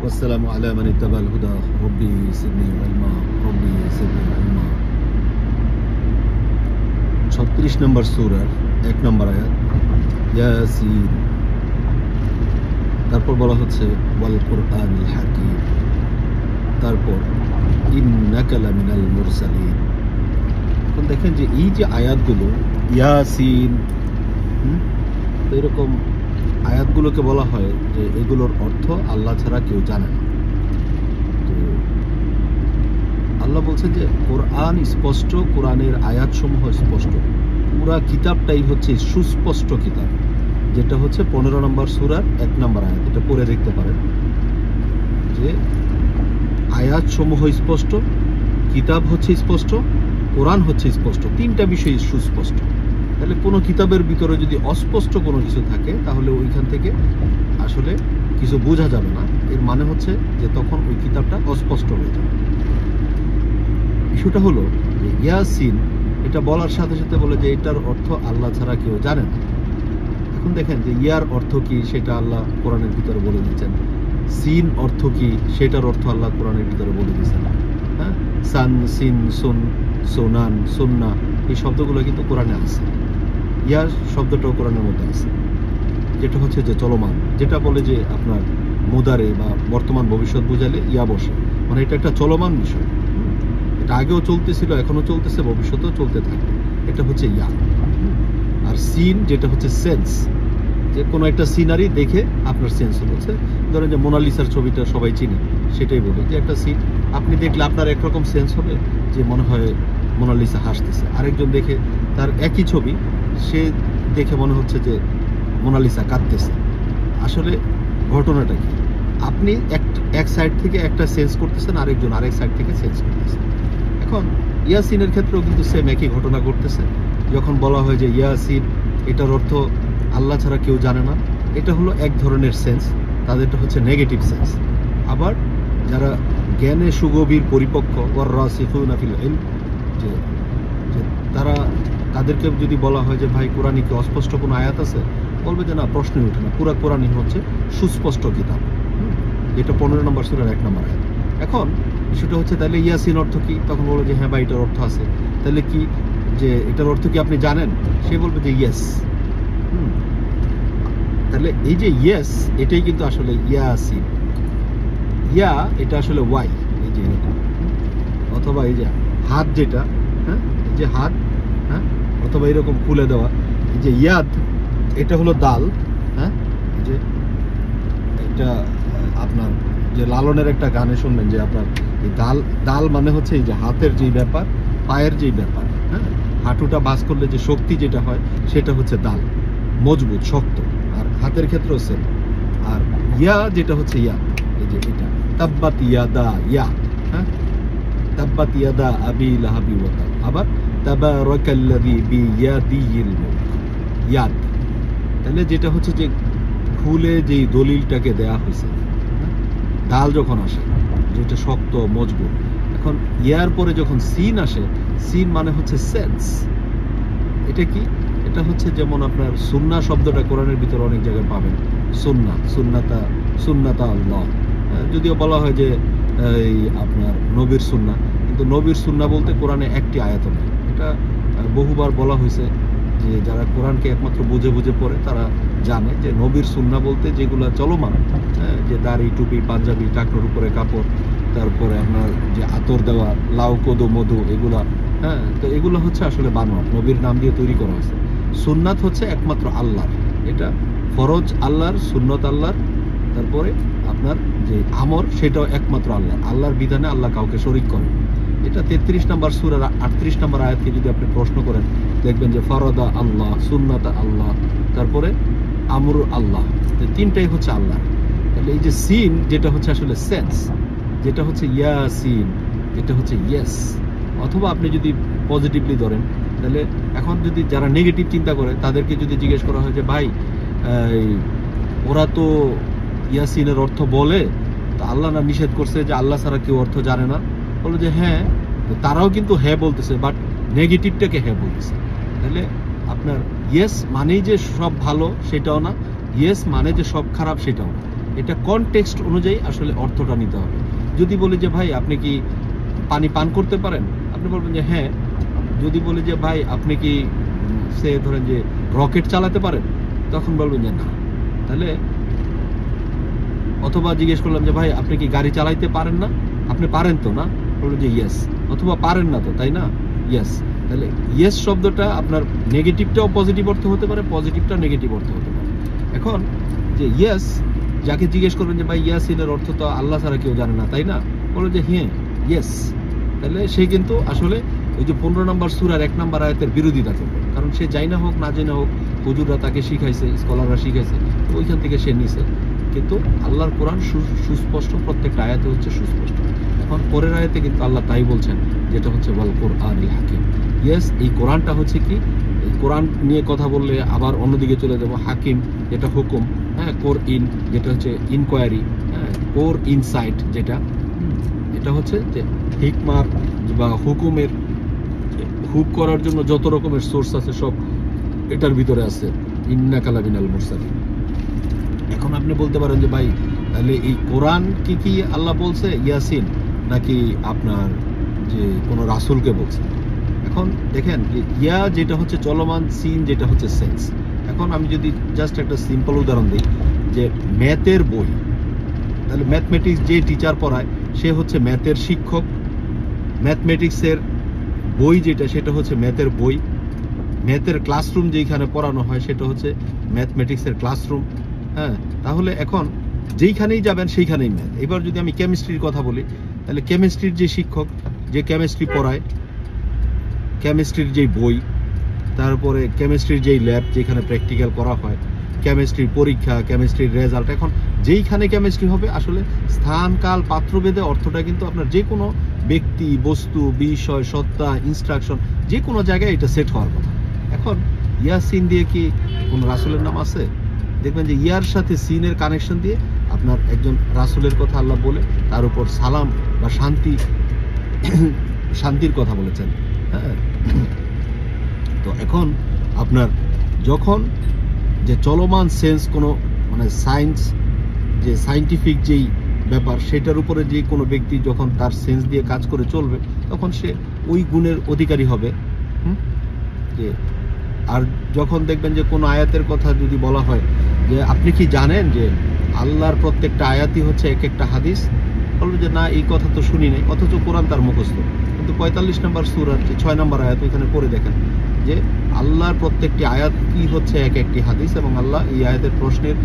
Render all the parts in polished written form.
والسلام على من اتبع الهدى ربي زدني علما ربي زدني علما 36 নম্বর সূরার 1 নম্বর আয়াত ইয়াসিন। তারপর বলা হচ্ছে ওয়াল কুরআনিল হাকিম, তারপর ইন্নাকা লামিনাল মুরসালিন। এখন দেখেন যে এই যে আয়াতগুলো ইয়াসিন, তো এরকম আয়াতগুলোকে বলা হয় যে এগুলোর অর্থ আল্লাহ ছাড়া কেউ জানে না। তো আল্লাহ বলছেন যে কোরআন স্পষ্ট, কোরআনের আয়াতসমূহ স্পষ্ট, পুরা কিতাবটাই হচ্ছে সুস্পষ্ট কিতাব, যেটা হচ্ছে 15 নম্বর সূরার 1 নম্বর আয়াত। এটা পড়ে দেখতে পারেন যে আয়াতসমূহ স্পষ্ট, কিতাব হচ্ছে স্পষ্ট, কোরআন হচ্ছে স্পষ্ট, তিনটা বিষয় সুস্পষ্ট। তাহলে কোনো কিতাবের ভিতরে যদি অস্পষ্ট কোনো কিছু থাকে তাহলে ওইখান থেকে আসলে কিছু বোঝা যাবে না। এর মানে হচ্ছে যে তখন ওই কিতাবটা অস্পষ্ট হয়ে যাবে। বিষয়টা হলো যে ইয়াসিন, এটা বলার সাথে সাথে বলে যে এটার অর্থ আল্লাহ ছাড়া কেউ জানে না। এখন দেখেন যে ইয়ার অর্থ কি সেটা আল্লাহ কোরআনের ভিতরে বলে দিচ্ছেন, সিন অর্থ কি সেটার অর্থ আল্লাহ কোরআনের ভিতরে বলে দিচ্ছেন। হ্যাঁ, সান, সিন, সুন, সোনান, সুন্না, এই শব্দগুলো কিন্তু কোরআনে আছে। ইয়ার শব্দটাও কোরআনের মধ্যে আছে, যেটা হচ্ছে যে চলমান, যেটা বলে যে আপনার মুদারে বা বর্তমান ভবিষ্যৎ বুঝালে ইয়া বসে, মানে এটা একটা চলমান বিষয়। এটা আগেও চলতেছিল, এখনো চলতেছে, ভবিষ্যতেও চলতে থাকবে। এটা হচ্ছে ইয়া। আর সিন যেটা হচ্ছে সেন্স, যে কোনো একটা সিনারি দেখে আপনার সেন্স হচ্ছে। ধরেন যে মোনালিসার ছবিটা সবাই চিনে, সেটাই বলে যে একটা সিন আপনি দেখলে আপনার একরকম সেন্স হবে যে মনে হয় মোনালিসা হাসতেছে। আরেকজন দেখে তার একই ছবি, সে দেখে মনে হচ্ছে যে মোনালিসা কাঁদতেছে। আসলে ঘটনাটা কি, আপনি এক সাইড থেকে একটা সেন্স করতেছেন, আরেকজন আরেক সাইড থেকে সেন্স করতেছেন। এখন ইয়াসিনের ক্ষেত্রেও কিন্তু সেম একই ঘটনা ঘটতেছে। যখন বলা হয় যে ইয়াসিন, এটার অর্থ আল্লাহ ছাড়া কেউ জানে না, এটা হলো এক ধরনের সেন্স, তাদেরটা হচ্ছে নেগেটিভ সেন্স। আবার যারা জ্ঞানে সুগভীর পরিপক্ক ওয়ার-রাসিখুনা ফিল ইলম, যে তারা, তাদেরকে যদি বলা হয় যে ভাই কোরআনে কি অস্পষ্ট কোনো আয়াত আছে, বলবে যে না, প্রশ্নই ওঠে না, পুরা কোরআনই হচ্ছে সুস্পষ্ট কিতাব, যেটা 15 নম্বর সূরার 1 নম্বর আয়াত। এখন সেটা হচ্ছে তাহলে ইয়াসিন অর্থ কি? তখন বলবো যে হ্যাঁ ভাই, এটার অর্থ আছে। তাহলে কি, যে এটার অর্থ কি আপনি জানেন? সে বলবে যে ইয়েস। তাহলে এই যে ইয়েস, এটাই কিন্তু আসলে ইয়াসিন। ইয়া এটা আসলে ওয়াই, এই যে এরকম, অথবা এই যে হাত, যেটা হ্যাঁ, এই যে হাত, হ্যাঁ, অথবা এরকম খুলে দেওয়া, এই যে ইয়াদ, এটা হলো দাল। হ্যাঁ, এই যে এটা আপনার যে লালনের একটা গানে শুনবেন যে আপনার এই দাল, দাল মানে হচ্ছে এই যে হাতের যেই ব্যাপার, পায়ের যেই ব্যাপার, হ্যাঁ, হাঁটুটা বাস করলে যে শক্তি যেটা হয় সেটা হচ্ছে দাল, মজবুত, শক্ত। আর হাতের ক্ষেত্রেও সেম। আর ইয়া যেটা হচ্ছে ইয়া, এই যে এটা তাব্বাত ইয়াদা, ইয়া, হ্যাঁ, তাব্বাত ইয়াদা আবি লাহাবি ওয়া তাব। আবার তাবারাকাল্লাযী বিয়াদিহিল মুলক, ইয়াদ। তাহলে যেটা হচ্ছে যে খুলে যেই দলিলটাকে দেয়া হয়েছে, দাল যখন আসে যেটা শক্ত মজবুত। এখন ইয়ার পরে যখন সিন আসে, সিন মানে হচ্ছে সেন্স। এটা কি? এটা হচ্ছে যেমন আপনার সুন্নাহ শব্দটা কোরআনের ভিতরে অনেক জায়গায় পাবেন। সুন্নাহ, সুন্নাতা, সুন্নাতা আল্লাহ। যদিও বলা হয় যে এই আপনার নবীর সুন্নাহ, কিন্তু নবীর সুন্নাহ বলতে কোরআনে একটি আয়াত নেই। এটা বহুবার বলা হয়েছে যে যারা কোরআনকে একমাত্র বুঝে বুঝে পড়ে তারা জানে যে নবীর সুন্নাহ বলতে যেগুলো চলমান, যে দাড়ি, টুপি, পাঞ্জাবি, টাকনোর উপরে কাপড়, তারপরে আপনার যে আতর দেওয়া, লাউ, কদু, মধু, এগুলা, হ্যাঁ, তো এগুলো হচ্ছে আসলে বানোয়াট, নবীর নাম দিয়ে তৈরি করা হয়েছে। সুন্নাত হচ্ছে একমাত্র আল্লাহর, এটা ফরজ আল্লাহর, সুন্নত আল্লাহর, তারপরে আপনার যে আমর সেটাও একমাত্র আল্লাহর। আল্লাহর বিধানে আল্লাহ কাউকে শরীক করেন। এটা 33 নম্বর সূরার 38 নম্বর আয়াতকে যদি আপনি প্রশ্ন করেন, দেখবেন যে ফরদা আল্লাহ, সুন্নাতা আল্লাহ, তারপরে আমর আল্লাহ, তিনটাই হচ্ছে আল্লাহ। তাহলে এই যে সিন যেটা হচ্ছে আসলে সেন্স, যেটা হচ্ছে ইয়াসিন, এটা হচ্ছে ইয়েস। অথবা আপনি যদি পজিটিভলি ধরেন, তাহলে এখন যদি যারা নেগেটিভ চিন্তা করে তাদেরকে যদি জিজ্ঞেস করা হয় যে ভাই ওরা তো ইয়াসিনের অর্থ বলে, তো আল্লাহ না নিষেধ করছে যে আল্লাহ ছাড়া কেউ অর্থ জানে না, বলো যে হ্যাঁ, তারাও কিন্তু হ্যাঁ বলতেছে, বাট নেগেটিভটাকে হ্যাঁ বলতেছে। তাহলে আপনার ইয়েস মানেই যে সব ভালো সেটাও না, ইয়েস মানে যে সব খারাপ সেটাও না। এটা কনটেক্সট অনুযায়ী আসলে অর্থটা নিতে হবে। যদি বলি যে ভাই আপনি কি পানি পান করতে পারেন, আপনি বলবেন যে হ্যাঁ। যদি বলি যে ভাই আপনি কি সে ধরেন যে রকেট চালাতে পারেন, তখন বলবেন যে না। তাহলে অথবা জিজ্ঞেস করলাম যে ভাই আপনি কি গাড়ি চালাইতে পারেন না, আপনি পারেন তো না, বলবেন যে ইয়েস। অথবা পারেন না তো, তাই না, ইয়েস। তাহলে ইয়েস শব্দটা আপনার নেগেটিভটাও পজিটিভ অর্থ হতে পারে, পজিটিভটা নেগেটিভ অর্থ হতে পারে। এখন যে ইয়েস, যাকে জিজ্ঞেস করবেন যে ভাই ইয়াসিনের অর্থ তো আল্লাহ ছাড়া কেউ জানে না, তাই না, বলবে যে হ্যাঁ ইয়েস। তাহলে সে কিন্তু আসলে ওই যে 15 নম্বর সূরার 1 নম্বর আয়াতের বিরোধিতা করবে, কারণ সে যাই না হোক না জেনে হোক হুজুররা তাকে শিখাইছে, স্কলাররা শিখাইছে, তো ওইখান থেকে সে নিছে। কিন্তু আল্লাহর কোরআন সুস্পষ্ট, প্রত্যেকটা আয়াতে হচ্ছে সুস্পষ্ট। এখন পরের আয়াতে কিন্তু আল্লাহ তাই বলছেন, যেটা হচ্ছে ওয়াল কুরআনিল হাকিম। ইয়েস, এই কোরআনটা হচ্ছে কি, এই কোরআন নিয়ে কথা বললে আবার অন্যদিকে চলে যাব। হাকিম যেটা হুকুম, হ্যাঁ, কোর ইন যেটা হচ্ছে ইনকোয়ারি, হ্যাঁ, কোর ইনসাইট যেটা, এটা হচ্ছে যে হিকমার বা হুকুমের, হুক করার জন্য যত রকমের সোর্স আছে সব এটার ভিতরে আছে। ইন্নাকা লামিনাল মুরসালিন। এখন আপনি বলতে পারেন যে ভাই তাহলে এই কোরআন কি আল্লাহ বলছে ইয়াসিন, নাকি আপনার যে কোনো রাসূলকে বলছে? এখন দেখেন যে ইয়া যেটা হচ্ছে চলমান, সিন যেটা হচ্ছে সেন্স। এখন আমি যদি জাস্ট একটা সিম্পল উদাহরণ দিই, যে ম্যাথের বই, তাহলে ম্যাথমেটিক্স যে টিচার পড়ায় সে হচ্ছে ম্যাথের শিক্ষক। ম্যাথমেটিক্সের বই যেটা, সেটা হচ্ছে ম্যাথের বই। ম্যাথের ক্লাসরুম যেখানে পড়ানো হয় সেটা হচ্ছে ম্যাথমেটিক্সের ক্লাসরুম। হ্যাঁ, তাহলে এখন যেইখানেই যাবেন সেইখানেই ম্যাথ। এবার যদি আমি কেমিস্ট্রির কথা বলি, তাহলে কেমিস্ট্রির যে শিক্ষক যে কেমিস্ট্রি পড়ায়, কেমিস্ট্রির যেই বই, তারপরে কেমিস্ট্রির যেই ল্যাব যেখানে প্র্যাকটিক্যাল করা হয়, কেমিস্ট্রির পরীক্ষা, কেমিস্ট্রির রেজাল্ট, এখন যেইখানে কেমিস্ট্রি হবে আসলে স্থান কাল পাত্রভেদে অর্থটা কিন্তু আপনার যে কোনো ব্যক্তি, বস্তু, বিষয়, সত্তা, ইনস্ট্রাকশন যে কোনো জায়গায় এটা সেট হওয়ার কথা। এখন ইয়াসিন দিয়ে কি কোনো রাসূলের নাম আছে? দেখবেন যে ইয়ার সাথে সিনের কানেকশন দিয়ে আপনার একজন রাসূলের কথা আল্লাহ বলে তার উপর সালাম বা শান্তির কথা বলেছেন। হ্যাঁ, তো এখন আপনার যখন যে চলমান সেন্স কোনো মানে সায়েন্স, যে সায়েন্টিফিক যেই ব্যাপার, সেটার উপরে যে কোনো ব্যক্তি যখন তার সেন্স দিয়ে কাজ করে চলবে, তখন সে ওই গুণের অধিকারী হবে। যে আর যখন দেখবেন যে কোনো আয়াতের কথা যদি বলা হয় যে আপনি কি জানেন যে আল্লাহর প্রত্যেকটা আয়াতই হচ্ছে এক একটা হাদিস, বলবো যে না এই কথা তো শুনি নাই, অথচ কোরআন তার মুখস্থ। কিন্তু 45 নম্বর সূরার যে 6 নম্বর আয়াত, ওইখানে পড়ে দেখেন যে আল্লাহর প্রত্যেকটি আয়াতই হচ্ছে এক একটি হাদিস, এবং আল্লাহ এই আয়াতের প্রশ্নের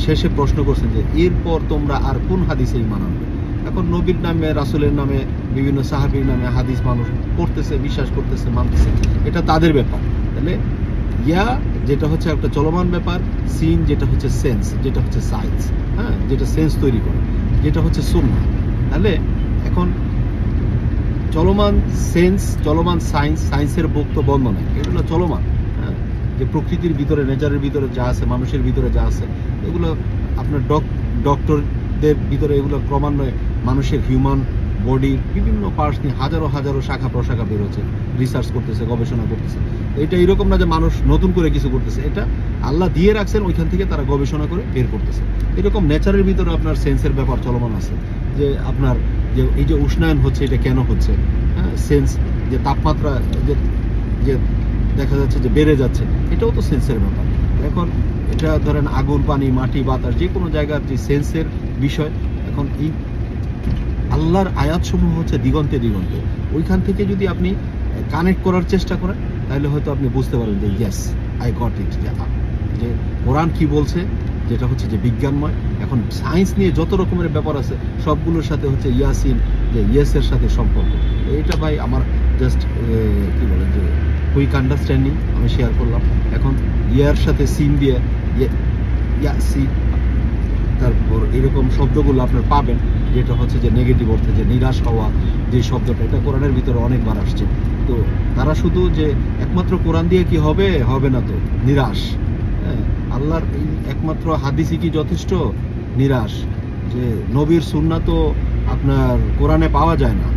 শেষে প্রশ্ন করছেন যে এরপর তোমরা আর কোন হাদিসে ঈমান আনবে। এখন নবীর নামে, রাসূলের নামে, বিভিন্ন সাহাবীর নামে হাদিস মানুষ পড়তেছে, বিশ্বাস করতেছে, মানতেছে, এটা তাদের ব্যাপার। তাহলে ইয়া যেটা হচ্ছে একটা চলমান ব্যাপার, সিন যেটা হচ্ছে সেন্স, যেটা হচ্ছে সায়েন্স, হ্যাঁ, যেটা সেন্স তৈরি করে, যেটা হচ্ছে সুন্নাহ। তাহলে এখন চলমান সেন্স, চলমান সায়েন্স, সায়েন্সের বক্ত বন্ধ নাই, এগুলো চলমান। হ্যাঁ, যে প্রকৃতির ভিতরে, নেচারের ভিতরে যা আছে, মানুষের ভিতরে যা আছে, এগুলো আপনার ডক্টরদের ভিতরে এগুলো ক্রমান্বয়ে মানুষের হিউম্যান বডির বিভিন্ন পার্টস নিয়ে হাজারো হাজারো শাখা প্রশাখা বের হচ্ছে, রিসার্চ করতেছে, গবেষণা করতেছে। এটা এরকম না যে মানুষ নতুন করে কিছু করতেছে, এটা আল্লাহ দিয়ে রাখছেন, ওইখান থেকে তারা গবেষণা করে বের করতেছে। এরকম নেচারের ভিতরে আপনার সেন্সের ব্যাপার চলমান আছে, যে আপনার যে এই যে উষ্ণায়ন হচ্ছে এটা কেন হচ্ছে, হ্যাঁ, সেন্স, যে তাপমাত্রা যে দেখা যাচ্ছে যে বেড়ে যাচ্ছে, এটাও তো সেন্সের ব্যাপার। এখন এটা ধরেন আগুন, পানি, মাটি, বাতাস, যে কোনো জায়গার যে সেন্সের বিষয়। এখন এই আল্লাহর আয়াতসমূহ হচ্ছে দিগন্তে দিগন্তে, ওইখান থেকে যদি আপনি কানেক্ট করার চেষ্টা করেন, তাহলে হয়তো আপনি বুঝতে পারবেন যে ইয়েস আই গট ইট, যে কোরআন কি বলছে, যেটা হচ্ছে যে বিজ্ঞানময়। এখন সায়েন্স নিয়ে যত রকমের ব্যাপার আছে সবগুলোর সাথে হচ্ছে ইয়াসিন, যে ইয়েসের সাথে সম্পর্ক। এটা ভাই আমার জাস্ট কি বলে যে কুইক আন্ডারস্ট্যান্ডিং আমি শেয়ার করলাম। এখন ইয়ার সাথে সিন দিয়ে ইয়াসিন, তারপর এরকম শব্দগুলো আপনার পাবেন, যেটা হচ্ছে যে নেগেটিভ অর্থে, যে নিরাশ হওয়া যে শব্দটা, এটা কোরআনের ভিতরে অনেকবার আসছে। তো তারা শুধু যে একমাত্র কোরআন দিয়ে কি হবে, হবে না তো, নিরাশ। হ্যাঁ, আল্লাহর একমাত্র হাদিসই কি যথেষ্ট? নিরাশ। যে নবীর সুন্নাহ তো আপনার কোরআনে পাওয়া যায় না,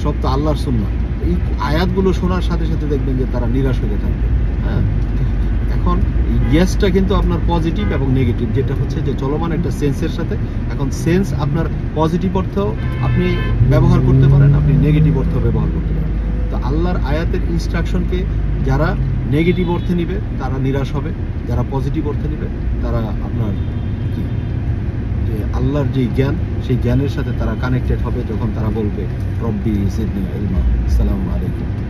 সব তো আল্লাহর সুন্নাহ। এই আয়াতগুলো শোনার সাথে সাথে দেখবেন যে তারা নিরাশ হয়ে থাকবে। হ্যাঁ, এখন ইয়েসটা কিন্তু আপনার পজিটিভ এবং নেগেটিভ, যেটা হচ্ছে যে চলমান একটা সেন্সের সাথে। এখন সেন্স আপনার পজিটিভ অর্থেও আপনি ব্যবহার করতে পারেন, আপনি নেগেটিভ অর্থেও ব্যবহার করতে পারেন। তো আল্লাহর আয়াতের ইনস্ট্রাকশনকে যারা নেগেটিভ অর্থে নিবে তারা নিরাশ হবে, যারা পজিটিভ অর্থে নিবে তারা আপনার কি যে আল্লাহর যে জ্ঞান, সেই জ্ঞানের সাথে তারা কানেক্টেড হবে যখন তারা বলবে রব্বি জিদনি ইলমা। আসসালামু আলাইকুম।